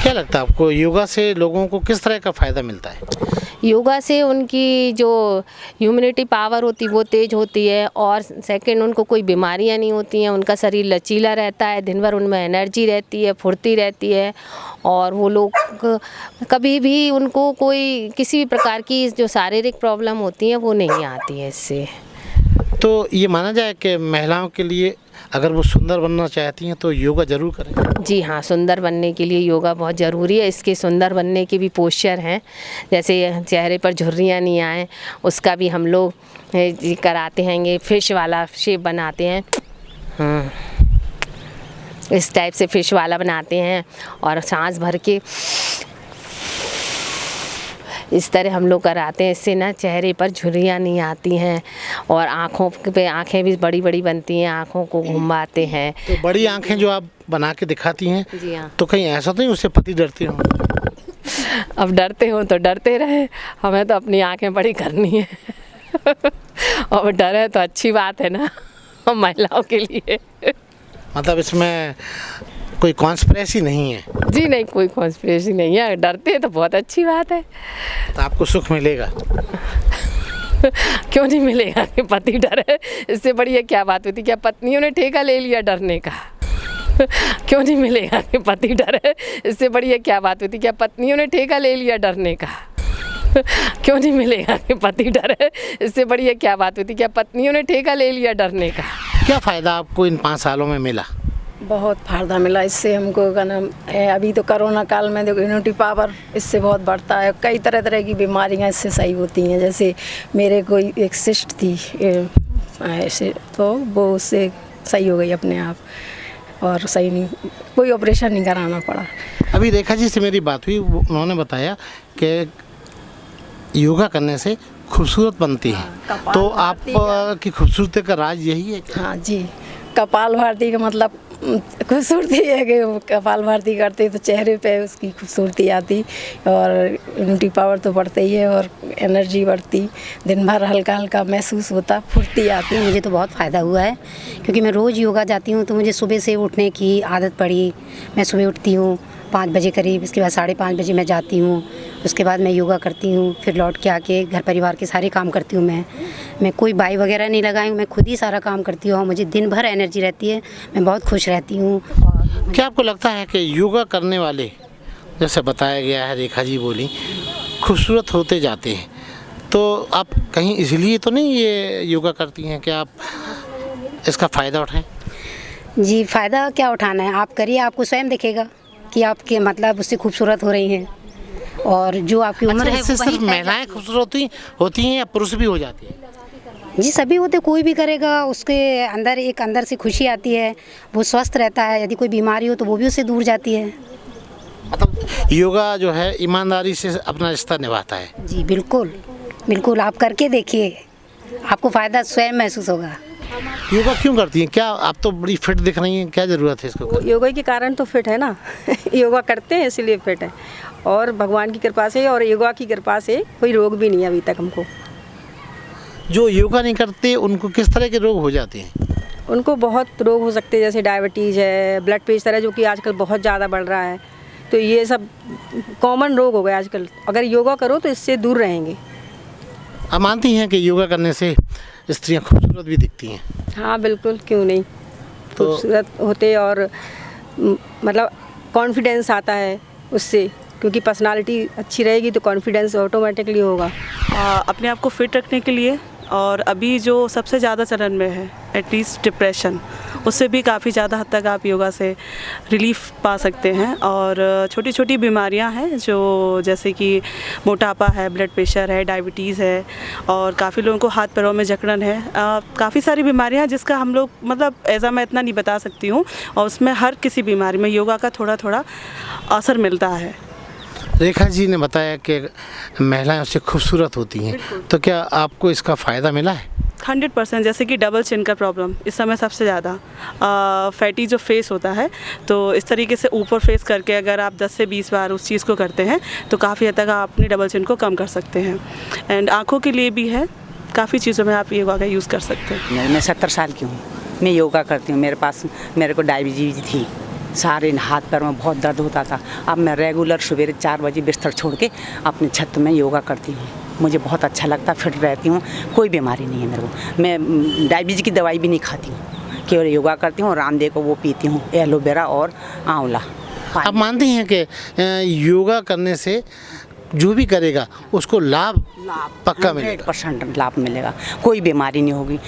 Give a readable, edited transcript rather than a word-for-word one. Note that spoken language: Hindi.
क्या लगता है आपको, योगा से लोगों को किस तरह का फ़ायदा मिलता है? योगा से उनकी जो ह्यूमिनिटी पावर होती है वो तेज़ होती है, और सेकंड उनको कोई बीमारियां नहीं होती हैं, उनका शरीर लचीला रहता है, दिन भर उनमें एनर्जी रहती है, फुर्ती रहती है, और वो लोग कभी भी उनको कोई किसी भी प्रकार की जो शारीरिक प्रॉब्लम होती हैं वो नहीं आती है इससे। तो ये माना जाए कि महिलाओं के लिए अगर वो सुंदर बनना चाहती हैं तो योगा ज़रूर करें? जी हाँ, सुंदर बनने के लिए योगा बहुत ज़रूरी है। इसके सुंदर बनने के भी पोस्चर हैं, जैसे चेहरे पर झुर्रियाँ नहीं आए उसका भी हम लोग कराते हैं, ये फिश वाला शेप बनाते हैं, इस टाइप से फिश वाला बनाते हैं, और सांस भर के इस तरह हम लोग कराते हैं। इससे ना चेहरे पर झुर्रियाँ नहीं आती हैं, और आँखों पे आँखें भी बड़ी बड़ी बनती हैं, आँखों को घुमाते हैं। तो बड़ी आँखें जो आप बना के दिखाती हैं, जी हाँ। तो कहीं ऐसा तो नहीं उससे पति डरते हो? अब डरते हो तो डरते रहे, हमें तो अपनी आँखें बड़ी करनी है और डरे तो अच्छी बात है ना महिलाओं के लिए। मतलब इसमें कोई कॉन्स्पिरेसी नहीं है? जी नहीं, कोई कॉन्स्पिरेसी नहीं है, डरते हैं तो बहुत अच्छी बात है। तो आपको सुख मिलेगा? क्यों नहीं मिलेगा कि पति डरे, इससे बढ़िया क्या बात होती। क्या पत्नियों ने ठेका ले लिया डरने का क्यों नहीं मिलेगा कि पति डरे, इससे बढ़िया क्या बात होती। क्या पत्नियों ने ठेका ले लिया डरने का क्यों नहीं मिलेगा कि पति डरे, इससे बढ़िया क्या बात होती। क्या पत्नियों ने ठेका ले लिया डरने का। क्या फ़ायदा आपको इन 5 सालों में मिला? बहुत फ़ायदा मिला इससे हमको। का नाम अभी तो कोरोना काल में देखो इम्यूनिटी पावर इससे बहुत बढ़ता है, कई तरह तरह की बीमारियां इससे सही होती हैं। जैसे मेरे कोई एक सिस्ट थी ऐसे, तो वो उससे सही हो गई अपने आप, और सही नहीं, कोई ऑपरेशन नहीं कराना पड़ा। अभी रेखा जी से मेरी बात हुई, उन्होंने बताया कि योगा करने से खूबसूरत बनती है। तो आप की खूबसूरती का राज यही है क्या? हाँ जी, कपाल भारती का मतलब खूबसूरती है कि कपाल भारती करते तो चेहरे पे उसकी खूबसूरती आती, और इम्यूनिटी पावर तो बढ़ती ही है, और एनर्जी बढ़ती, दिन भर हल्का हल्का महसूस होता, फुर्ती आती। मुझे तो बहुत फ़ायदा हुआ है, क्योंकि मैं रोज़ योगा जाती हूँ, तो मुझे सुबह से उठने की आदत पड़ी। मैं सुबह उठती हूँ 5 बजे करीब, इसके बाद 5:30 बजे मैं जाती हूँ, उसके बाद मैं योगा करती हूँ, फिर लौट के आके घर परिवार के सारे काम करती हूँ। मैं कोई बाई वगैरह नहीं लगाई हूँ, मैं खुद ही सारा काम करती हूँ, मुझे दिन भर एनर्जी रहती है, मैं बहुत खुश रहती हूँ। क्या आपको लगता है कि योगा करने वाले, जैसे बताया गया है, रेखा जी बोली, खूबसूरत होते जाते हैं, तो आप कहीं इसलिए तो नहीं ये योगा करती हैं कि आप इसका फ़ायदा उठाएं? जी, फ़ायदा क्या उठाना है, आप करिए, आपको स्वयं दिखेगा कि आपके मतलब उससे खूबसूरत हो रही हैं, और जो आपकी उम्र है इससे सिर्फ महिलाएं खूबसूरत होती हैं या पुरुष भी हो जाते हैं? जी, सभी होते, कोई भी करेगा, उसके अंदर एक अंदर से खुशी आती है, वो स्वस्थ रहता है। यदि कोई बीमारी हो तो वो भी उससे दूर जाती है। मतलब योगा जो है ईमानदारी से अपना रिश्ता निभाता है। जी बिल्कुल बिल्कुल, आप करके देखिए, आपको फ़ायदा स्वयं महसूस होगा। योगा क्यों करती हैं? क्या आप तो बड़ी फिट दिख रही हैं, क्या ज़रूरत है इसको करने की? योगा के कारण तो फिट है ना योगा करते हैं इसलिए फिट है, और भगवान की कृपा से और योगा की कृपा से कोई रोग भी नहीं है अभी तक हमको। जो योगा नहीं करते उनको किस तरह के रोग हो जाते हैं? उनको बहुत रोग हो सकते हैं, जैसे डायबिटीज़ है, ब्लड प्रेशर है, जो कि आजकल बहुत ज़्यादा बढ़ रहा है। तो ये सब कॉमन रोग हो गए आजकल। अगर योगा करो तो इससे दूर रहेंगे। आप मानती हैं कि योगा करने से स्त्रियां खूबसूरत भी दिखती हैं? हाँ बिल्कुल, क्यों नहीं, तो खूबसूरत होते, और मतलब कॉन्फिडेंस आता है उससे, क्योंकि पर्सनालिटी अच्छी रहेगी तो कॉन्फिडेंस ऑटोमेटिकली होगा। अपने आप को फिट रखने के लिए, और अभी जो सबसे ज़्यादा चलन में है एटलीस्ट डिप्रेशन, उससे भी काफ़ी ज़्यादा हद तक आप योगा से रिलीफ पा सकते हैं। और छोटी छोटी बीमारियां हैं जो जैसे कि मोटापा है, ब्लड प्रेशर है, डायबिटीज़ है, और काफ़ी लोगों को हाथ पैरों में जकड़न है, काफ़ी सारी बीमारियां हैं जिसका हम लोग मतलब ऐसा मैं इतना नहीं बता सकती हूँ, और उसमें हर किसी बीमारी में योगा का थोड़ा थोड़ा असर मिलता है। रेखा जी ने बताया कि महिलाएं उससे खूबसूरत होती हैं, तो क्या आपको इसका फ़ायदा मिला है? 100%। जैसे कि डबल चिन का प्रॉब्लम इस समय सबसे ज़्यादा, फैटी जो फेस होता है, तो इस तरीके से ऊपर फेस करके अगर आप 10 से 20 बार उस चीज़ को करते हैं तो काफ़ी हद तक आप अपनी डबल चिन को कम कर सकते हैं। एंड आँखों के लिए भी है, काफ़ी चीज़ों में आप योगा का यूज़ कर सकते हैं। मैं 70 साल की हूँ, मैं योगा करती हूँ। मेरे को डायबिटीज़ थी सारे हाथ पैर में बहुत दर्द होता था। अब मैं रेगुलर सवेरे 4 बजे बिस्तर छोड़ के अपनी छत में योगा करती हूँ। मुझे बहुत अच्छा लगता है, फिट रहती हूँ, कोई बीमारी नहीं है मेरे को। मैं डायबिटीज़ की दवाई भी नहीं खाती हूँ, केवल योगा करती हूँ और रामदेव को वो पीती हूँ, एलोवेरा और आंवला। आप मानते हैं कि योगा करने से जो भी करेगा उसको लाभ पक्का मिलेगा? 100% लाभ मिलेगा, कोई बीमारी नहीं होगी।